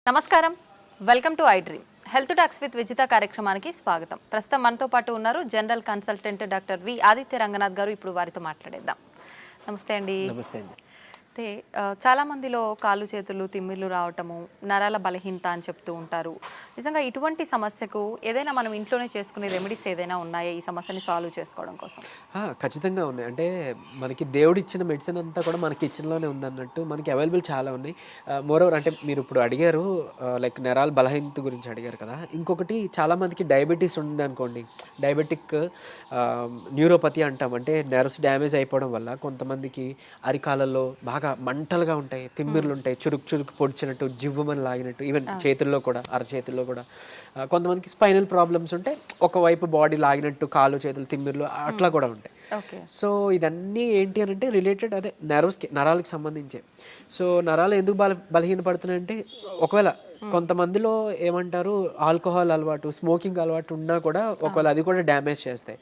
నమస్కారం, welcome to I dream. Health talks with Vijitha కార్యక్రమానికి స్వాగతం. ప్రస్తుతం మనతో పాటు ఉన్నారు general consultant doctor V Aditya Ranganath గారు. ఇప్పుడు వారితో మాట్లాడేద్దాం. నమస్తే అండి. నమస్తే అండి. అయితే చాలా మందిలో కాళ్ళు చేతులు తిమ్మిర్లు రావటము, నరాల బలహీనత అని చెప్తూ ఉంటారు. నిజంగా ఇటువంటి సమస్యకు ఏదైనా మనం ఇంట్లోనే చేసుకునే రెమెడీస్ ఏదైనా ఉన్నాయా ఈ సమస్యని సాల్వ్ చేసుకోవడం కోసం? ఖచ్చితంగా ఉన్నాయి. అంటే మనకి దేవుడు ఇచ్చిన మెడిసిన్ అంతా కూడా మన కిచెన్లోనే ఉందన్నట్టు మనకి అవైలబుల్ చాలా ఉన్నాయి. మోరోవర్ అంటే మీరు ఇప్పుడు అడిగారు లైక్ నరాల బలహీనత గురించి అడిగారు కదా. ఇంకొకటి చాలామందికి డయాబెటీస్ ఉంది అనుకోండి. డయాబెటిక్ న్యూరోపతి అంటాం. అంటే నర్వ్స్ డ్యామేజ్ అయిపోవడం వల్ల కొంతమందికి అరికాలలో బాగా మంటలుగా ఉంటాయి, తిమ్మిర్లు ఉంటాయి, చురుకు చురుకు పొడిచినట్టు, జివ్వమని లాగినట్టు, ఈవెన్ చేతుల్లో కూడా, అరచేతుల్లో కూడా. కొంతమందికి స్పైనల్ ప్రాబ్లమ్స్ ఉంటే ఒకవైపు బాడీ లాగినట్టు, కాళ్ళు చేతులు తిమ్మిర్లు అట్లా కూడా ఉంటాయి. సో ఇదన్నీ ఏంటి అని అంటే రిలేటెడ్ అదే నరాలకి సంబంధించే. సో నరాలు ఎందుకు బలహీనపడుతున్నాయంటే ఒకవేళ కొంతమందిలో ఏమంటారు ఆల్కహాల్ అలవాటు, స్మోకింగ్ అలవాటు ఉన్నా కూడా ఒకవేళ అది కూడా డ్యామేజ్ చేస్తాయి.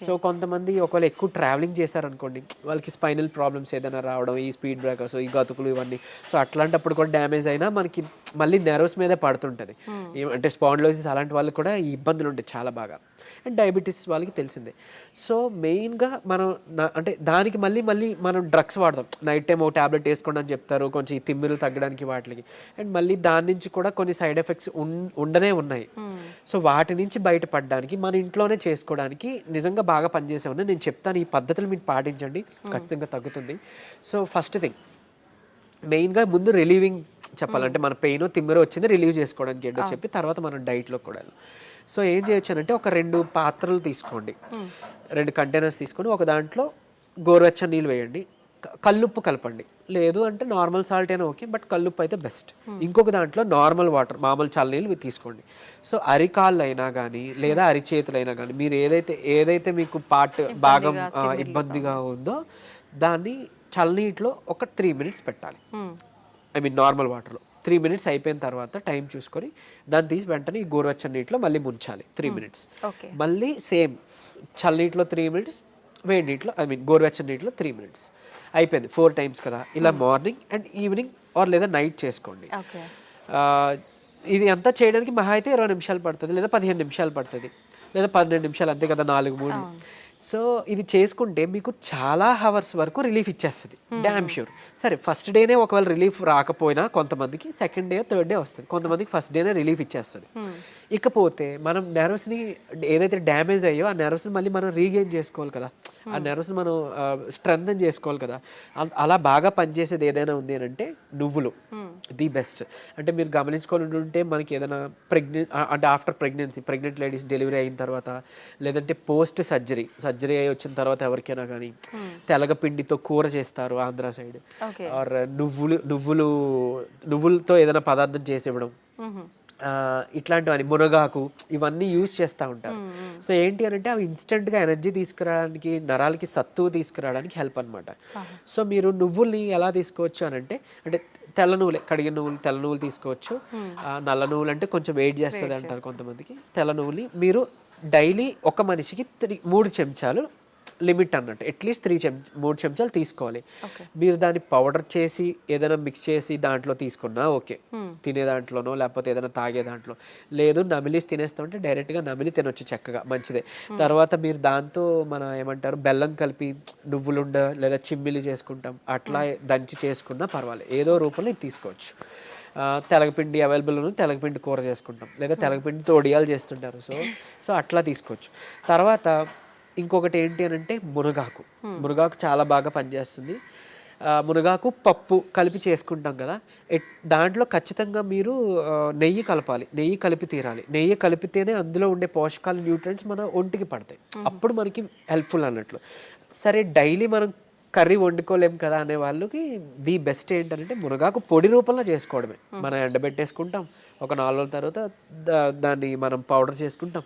సో కొంతమంది ఒకవేళ ఎక్కువ ట్రావెలింగ్ చేశారనుకోండి, వాళ్ళకి స్పైనల్ ప్రాబ్లమ్స్ ఏదైనా రావడం, ఈ స్పీడ్ బ్రేకర్స్, ఈ గతుకులు ఇవన్నీ. సో అట్లాంటప్పుడు కూడా డ్యామేజ్ అయినా మనకి మళ్ళీ నెర్వ్స్ మీదే పడుతుంటుంది. అంటే స్పాండిలోసిస్ అలాంటి వాళ్ళకి కూడా ఈ ఇబ్బందులు ఉంటాయి చాలా బాగా. అండ్ డయాబెటీస్ వాళ్ళకి తెలిసిందే. సో మెయిన్గా మనం అంటే దానికి మళ్ళీ మనం డ్రగ్స్ వాడతాం. నైట్ టైం ఒక ట్యాబ్లెట్ వేసుకోండి అని చెప్తారు, కొంచెం ఈ తిమ్మిర్లు తగ్గడానికి వాటికి. అండ్ మళ్ళీ దాని నుంచి కూడా కొన్ని సైడ్ ఎఫెక్ట్స్ ఉండనే ఉన్నాయి. సో వాటి నుంచి బయటపడడానికి మన ఇంట్లోనే చేసుకోవడానికి నిజంగా బాగా పనిచేసే ఉన్నాయి. నేను చెప్తాను, ఈ పద్ధతులు మీరు పాటించండి, ఖచ్చితంగా తగ్గుతుంది. సో ఫస్ట్ థింగ్ మెయిన్గా ముందు రిలీవింగ్ చెప్పాలంటే మన పెయిన్ తిమ్మిర వచ్చింది రిలీవ్ చేసుకోవడానికి ఏంటో చెప్పి తర్వాత మనం డైట్లో కూడా. సో ఏం చేయొచ్చు అంటే ఒక 2 పాత్రలు తీసుకోండి, 2 కంటైనర్స్ తీసుకొని ఒక దాంట్లో గోరువెచ్చని నీళ్ళు వేయండి, కల్లుప్పు కలపండి. లేదు అంటే నార్మల్ సాల్ట్ అయినా ఓకే, బట్ కల్లుప్పు అయితే బెస్ట్. ఇంకొక దాంట్లో నార్మల్ వాటర్, మామూలు చల్లనీళ్ళు తీసుకోండి. సో అరికాళ్ళు అయినా కానీ లేదా అరిచేతులు అయినా కానీ మీరు ఏదైతే మీకు భాగం ఇబ్బందిగా ఉందో దాన్ని చల్లనీటిలో ఒక 3 minutes పెట్టాలి. ఐ మీన్ నార్మల్ వాటర్లో 3 minutes అయిపోయిన తర్వాత టైం చూసుకొని దాన్ని తీసి వెంటనే ఈ గోరువెచ్చని నీటిలో మళ్ళీ ముంచాలి 3 minutes. మళ్ళీ సేమ్ చల్లనీటిలో 3 minutes, వేడి నీటిలో ఐ మీన్ గోరువెచ్చని నీటిలో 3 minutes. అయిపోయింది 4 times కదా. ఇలా మార్నింగ్ అండ్ ఈవినింగ్ ఆర్ లేదా నైట్ చేసుకోండి. ఇది అంతా చేయడానికి మహా అయితే 20 నిమిషాలు పడుతుంది, లేదా 15 నిమిషాలు పడుతుంది, లేదా 12 నిమిషాలు, అంతే కదా, 4-3. సో ఇది చేసుకుంటే మీకు చాలా హవర్స్ వరకు రిలీఫ్ ఇచ్చేస్తుంది, డ్యామ్ ష్యూర్. సరే ఫస్ట్ డేనే ఒకవేళ రిలీఫ్ రాకపోయినా కొంతమందికి సెకండ్ డే థర్డ్ డే వస్తుంది, కొంతమందికి ఫస్ట్ డేనే రిలీఫ్ ఇచ్చేస్తుంది. ఇకపోతే మనం నెర్వ్స్ని ఏదైతే డ్యామేజ్ అయ్యో ఆ నెర్వ్స్ని మళ్ళీ మనం రీగెయిన్ చేసుకోవాలి కదా, ఆ నెర్వ్స్ని మనం స్ట్రెంథన్ చేసుకోవాలి కదా. అలా బాగా పనిచేసేది ఏదైనా ఉంది అని అంటే నువ్వులు ది బెస్ట్. అంటే మీరు గమనించుకొని ఉంటే మనకి ఏదైనా అంటే ఆఫ్టర్ ప్రెగ్నెంట్ లేడీస్ డెలివరీ అయిన తర్వాత, లేదంటే పోస్ట్ సర్జరీ అయి వచ్చిన తర్వాత ఎవరికైనా కానీ తెలగపిండితో కూర చేస్తారు ఆంధ్ర సైడ్, ఆర్ నువ్వులతో ఏదైనా పదార్థం చేసి ఇవ్వడం, ఇట్లాంటివన్నీ మునగాకు ఇవన్నీ యూజ్ చేస్తూ ఉంటారు. సో ఏంటి అని అంటే అవి ఇన్స్టెంట్గా ఎనర్జీ తీసుకురావడానికి, నరాలకి సత్తువు తీసుకురావడానికి హెల్ప్ అనమాట. సో మీరు నువ్వుల్ని ఎలా తీసుకోవచ్చు అని అంటే తెల్ల నువ్వులే, కడిగిన నువ్వులు, తెల్ల నువ్వులు తీసుకోవచ్చు. నల్ల నువ్వులు అంటే కొంచెం వెయిట్ చేస్తుంది అంటారు కొంతమందికి. తెల్ల నువ్వులు మీరు డైలీ ఒక మనిషికి 3 చెంచాలు లిమిట్ అన్నట్టు, అట్లీస్ట్ 3 చెంచాలు తీసుకోవాలి. మీరు దాన్ని పౌడర్ చేసి ఏదైనా మిక్స్ చేసి దాంట్లో తీసుకున్నా ఓకే, తినే దాంట్లోనో లేకపోతే ఏదైనా తాగే దాంట్లో. లేదు నమిలిసి తినేస్తామంటే డైరెక్ట్గా నమిలి తినొచ్చు, చక్కగా మంచిదే. తర్వాత మీరు దాంతో మన ఏమంటారు బెల్లం కలిపి నువ్వులుండ లేదా చిమ్మిలి చేసుకుంటాం, అట్లా దంచి చేసుకున్నా పర్వాలేదు, ఏదో రూపంలో ఇది తీసుకోవచ్చు. తెలగపిండి అవైలబుల్ ఉంది, తెలగపిండి కూర చేసుకుంటాం, లేదా తెలగపిండితో ఒడియాలు చేస్తుంటారు. సో అట్లా తీసుకోవచ్చు. తర్వాత ఇంకొకటి ఏంటి అని అంటే మునగాకు చాలా బాగా పనిచేస్తుంది. మునగాకు పప్పు కలిపి చేసుకుంటాం కదా, దాంట్లో ఖచ్చితంగా మీరు నెయ్యి కలపాలి, నెయ్యి కలిపి తీరాలి. నెయ్యి కలిపితేనే అందులో ఉండే పోషకాలు, న్యూట్రియంట్స్ మన ఒంటికి పడతాయి, అప్పుడు మనకి హెల్ప్ఫుల్ అన్నట్లు. సరే డైలీ మనం కర్రీ వండుకోలేం కదా అనే వాళ్ళకి ది బెస్ట్ ఏంటంటే మునగాకు పొడి రూపంలో చేసుకోవడమే. మనం ఎండబెట్టేసుకుంటాం, ఒక 4 రోజుల తర్వాత దాన్ని మనం పౌడర్ చేసుకుంటాం.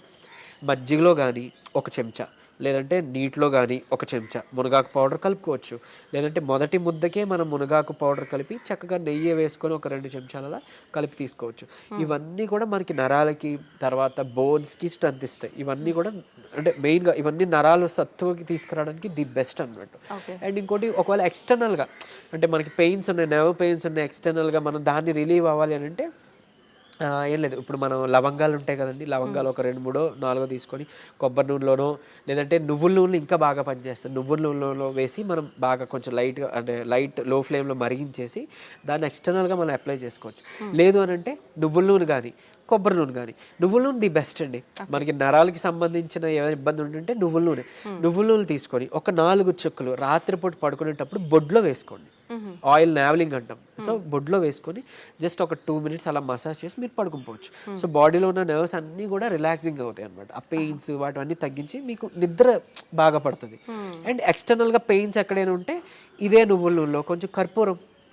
మజ్జిగలో కానీ 1 చెంచా, లేదంటే నీటిలో కానీ ఒక చెంచా మునగాకు పౌడర్ కలుపుకోవచ్చు. లేదంటే మొదటి ముద్దకే మనం మునగాకు పౌడర్ కలిపి చక్కగా నెయ్యి వేసుకొని ఒక 2 చెంచాల కలిపి తీసుకోవచ్చు. ఇవన్నీ కూడా మనకి నరాలకి తర్వాత బోన్స్కి స్ట్రెంత్ ఇస్తాయి. ఇవన్నీ కూడా అంటే మెయిన్గా ఇవన్నీ నరాలు సత్తువకి తీసుకురావడానికి ది బెస్ట్ అన్నట్టు. అండ్ ఇంకోటి ఒకవేళ ఎక్స్టర్నల్గా అంటే మనకి పెయిన్స్ ఉన్నాయి, నెర్వ్ పెయిన్స్ ఉన్నాయి, ఎక్స్టర్నల్గా మనం దాన్ని రిలీవ్ అవ్వాలి అని అంటే ఏం లేదు, ఇప్పుడు మనం లవంగాలు ఉంటాయి కదండి, లవంగాలు ఒక 2, 3, 4 తీసుకొని కొబ్బరి నూనెలోనో లేదంటే నువ్వుల నూనె ఇంకా బాగా పనిచేస్తుంది, నువ్వుల నూనెలో వేసి మనం బాగా కొంచెం లైట్గా అంటే లైట్ లో ఫ్లేమ్లో మరిగించేసి దాన్ని ఎక్స్టర్నల్గా మనం అప్లై చేసుకోవచ్చు. లేదు అని అంటే నువ్వుల నూనె కానీ కొబ్బరి నూనె కానీ, నువ్వుల నూనె ది బెస్ట్ అండి. మనకి నరాలకి సంబంధించిన ఏమైనా ఇబ్బంది ఉంటుంటే నువ్వుల నూనె తీసుకొని ఒక 4 చుక్కలు రాత్రిపూట పడుకునేటప్పుడు బొడ్లో వేసుకోండి. ఆయిల్ నావలింగ్ అంటాం. సో బొడ్లో వేసుకొని జస్ట్ ఒక 2 మినిట్స్ అలా మసాజ్ చేసి మీరు పడుకోవచ్చు. సో బాడీలో ఉన్న నర్వ్స్ అన్నీ కూడా రిలాక్సింగ్ అవుతాయి అనమాట. ఆ పెయిన్స్ వాటివన్నీ తగ్గించి మీకు నిద్ర బాగా పడుతుంది. అండ్ ఎక్స్టర్నల్గా పెయిన్స్ ఎక్కడైనా ఉంటే ఇదే నువ్వుల నూనెలో కొంచెం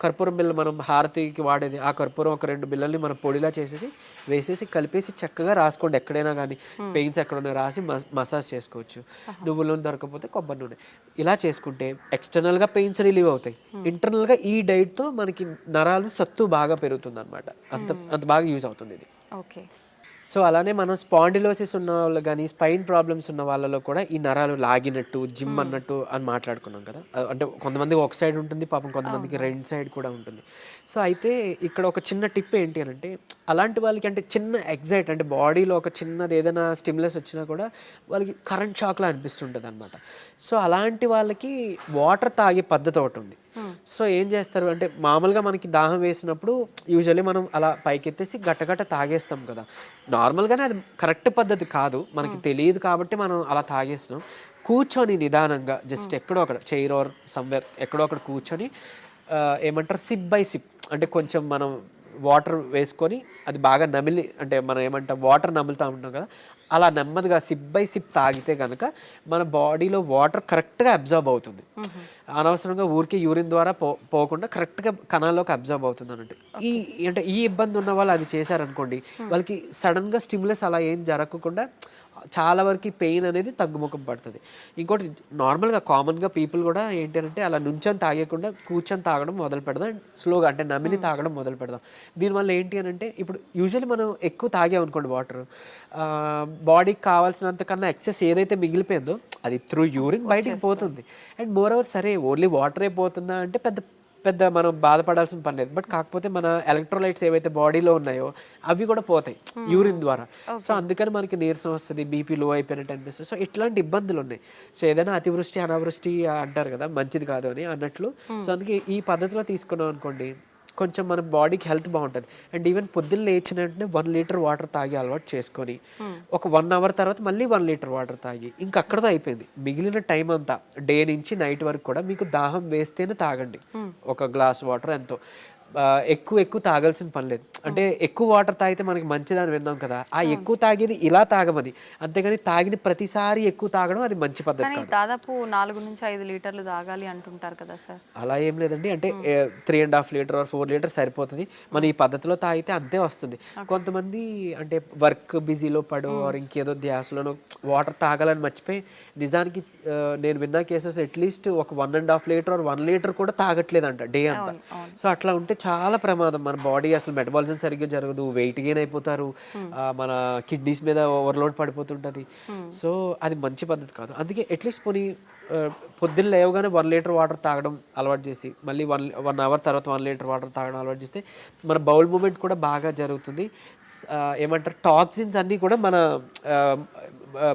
కర్పూరం బిళ్ళ మనం హారతికి వాడేది, ఆ కర్పూరం ఒక 2 బిళ్ళల్ని మనం పొడిలా చేసేసి వేసేసి కలిపేసి చక్కగా రాసుకోండి. ఎక్కడైనా కానీ పెయిన్స్ ఎక్కడైనా రాసి మసాజ్ చేసుకోవచ్చు. నువ్వుల నూనె దొరకకపోతే కొబ్బరి నూనె ఇలా చేసుకుంటే ఎక్స్టర్నల్గా పెయిన్స్ రిలీవ్ అవుతాయి. ఇంటర్నల్గా ఈ డైట్తో మనకి నరాలు సత్తు బాగా పెరుగుతుంది అనమాట. అంత బాగా యూజ్ అవుతుంది ఇది. ఓకే. సో అలానే మనం స్పాండిలోసిస్ ఉన్న వాళ్ళు కానీ స్పైన్ ప్రాబ్లమ్స్ ఉన్న వాళ్ళలో కూడా ఈ నరాలు లాగినట్టు జిమ్ అన్నట్టు అని మాట్లాడుకున్నాం కదా. అంటే కొంతమందికి ఒక సైడ్ ఉంటుంది పాపం, కొంతమందికి 2 సైడ్ కూడా ఉంటుంది. సో అయితే ఇక్కడ ఒక చిన్న టిప్ ఏంటి అని అంటే అలాంటి వాళ్ళకి అంటే చిన్న ఎగ్జైట్ అంటే బాడీలో ఒక చిన్నది ఏదైనా స్టిమ్యులస్ వచ్చినా కూడా వాళ్ళకి కరెంట్ షాక్లా అనిపిస్తుంటుంది అనమాట. సో అలాంటి వాళ్ళకి వాటర్ తాగే పద్ధతి ఒకటి ఉంది. సో ఏం చేస్తారు అంటే మామూలుగా మనకి దాహం వేసినప్పుడు యూజువల్లీ మనం అలా పైకెత్తేసి గట్టగట్ట తాగేస్తాం కదా. నార్మల్గానే అది కరెక్ట్ పద్ధతి కాదు, మనకి తెలియదు కాబట్టి మనం అలా తాగేస్తున్నాం. కూర్చొని నిదానంగా జస్ట్ ఎక్కడో అక్కడ చైర్ ఆర్ సమ్వేర్ ఎక్కడో అక్కడ కూర్చొని ఏమంటారు సిప్ బై సిప్ అంటే కొంచెం మనం వాటర్ వేసుకొని అది బాగా నమిలి అంటే మనం ఏమంటాం వాటర్ నములుతూ ఉంటాం కదా, అలా నెమ్మదిగా సిప్ బై సిప్ తాగితే కనుక మన బాడీలో వాటర్ కరెక్ట్గా అబ్జర్బ్ అవుతుంది. అనవసరంగా ఊరికి యూరిన్ ద్వారా పోకుండా కరెక్ట్గా కణాల్లోకి అబ్జర్బ్ అవుతుంది అన్నట్టు. ఈ ఇబ్బంది ఉన్న వాళ్ళు అది చేశారనుకోండి, వాళ్ళకి సడన్గా స్టిమ్యులస్ అలా ఏం జరగకుండా చాలా వరకు పెయిన్ అనేది తగ్గుముఖం పడుతుంది. ఇంకోటి నార్మల్గా కామన్గా పీపుల్ కూడా ఏంటంటే అలా నుంచొని తాగకుండా కూర్చొని తాగడం మొదలు పెడదాం, స్లోగా అంటే నమిలి తాగడం మొదలు పెడదాం. దీనివల్ల ఏంటి అని అంటే ఇప్పుడు యూజువల్లీ మనం ఎక్కువ తాగామనుకోండి వాటర్, బాడీకి కావాల్సినంత కన్నా ఎక్సెస్ ఏదైతే మిగిలిపోయిందో అది త్రూ యూరిన్ బయటికి పోతుంది. అండ్ మోర్ ఓవర్ సరే ఓన్లీ వాటరే పోతుందా అంటే పెద్ద మనం బాధపడాల్సిన పని లేదు. బట్ కాకపోతే మన ఎలక్ట్రోలైట్స్ ఏవైతే బాడీలో ఉన్నాయో అవి కూడా పోతాయి యూరిన్ ద్వారా. సో అందుకని మనకి నీరసం వస్తుంది, బీపీ లో అయిపోయినట్టు అనిపిస్తుంది. సో ఇట్లాంటి ఇబ్బందులు ఉన్నాయి. సో ఏదైనా అతివృష్టి అనావృష్టి అంటారు కదా, మంచిది కాదు అని అన్నట్లు. సో అందుకే ఈ పద్ధతిలో తీసుకున్నాం అనుకోండి కొంచెం మన బాడీకి హెల్త్ బాగుంటుంది. అండ్ ఈవెన్ పొద్దున్న లేచిన వెంటనే 1 లీటర్ వాటర్ తాగి అలవాటు చేసుకొని ఒక 1 అవర్ తర్వాత మళ్ళీ 1 లీటర్ వాటర్ తాగి ఇంకా అక్కడతో అయిపోయింది. మిగిలిన టైం అంతా డే నుంచి నైట్ వరకు కూడా మీకు దాహం వేస్తేనే తాగండి. ఒక గ్లాస్ వాటర్ ఎంతో, ఎక్కువ తాగాల్సిన పని లేదు. అంటే ఎక్కువ వాటర్ తాగితే మనకి మంచిదని విన్నాం కదా, ఆ ఎక్కువ తాగేది ఇలా తాగమని, అంతేగాని తాగిన ప్రతిసారి ఎక్కువ తాగడం అది మంచి పద్ధతి కాదు. దాదాపు 4 నుంచి 5 లీటర్లు తాగాలి అంటుంటారు కదా సార్. అలా ఏం లేదండి, అంటే 3.5 లీటర్ 4 లీటర్ సరిపోతుంది. మనం ఈ పద్ధతిలో తాగితే అంతే వస్తుంది. కొంతమంది అంటే వర్క్ బిజీలో పడో ఇంకేదో ధ్యాసలోనో వాటర్ తాగాలని మర్చిపోయి నిజానికి నేను విన్న కేసెస్ అట్లీస్ట్ ఒక 1.5 లీటర్ 1 లీటర్ కూడా తాగట్లేదంట డే అంతా. సో అట్లా ఉంటే చాలా ప్రమాదం. మన బాడీ అసలు మెటబాలిజం సరిగ్గా జరగదు, వెయిట్ గెయిన్ అయిపోతారు, మన కిడ్నీస్ మీద ఓవర్లోడ్ పడిపోతుంటుంది. సో అది మంచి పద్ధతి కాదు. అందుకే అట్లీస్ట్ పోనీ పొద్దున్న లేవగానే 1 లీటర్ వాటర్ తాగడం అలవాటు చేసి మళ్ళీ 1 అవర్ తర్వాత 1 లీటర్ వాటర్ తాగడం అలవాటు చేస్తే మన బౌల్ మూమెంట్ కూడా బాగా జరుగుతుంది. ఏమంటారు టాక్సిన్స్ అన్నీ కూడా మన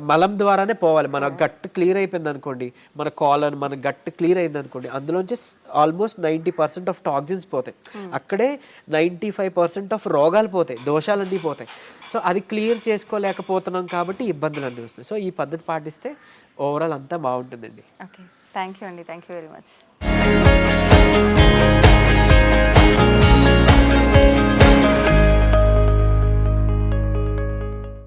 మలం ద్వారానే పోవాలి. మన గట్ క్లియర్ అయిపోయింది అనుకోండి, మన కాలన్ మన గట్ క్లియర్ అయింది అనుకోండి, అందులోంచి ఆల్మోస్ట్ 90% ఆఫ్ టాక్సిన్స్ పోతాయి. అక్కడే 95% ఆఫ్ రోగాలు పోతాయి, దోషాలన్నీ పోతాయి. సో అది క్లియర్ చేసుకోలేకపోతున్నాం కాబట్టి ఇబ్బందులు అన్నీ వస్తాయి. సో ఈ పద్ధతి పాటిస్తే ఓవరాల్ అంతా బాగుంటుందండి. ఓకే, థ్యాంక్ యూ అండి, థ్యాంక్ యూ వెరీ మచ్.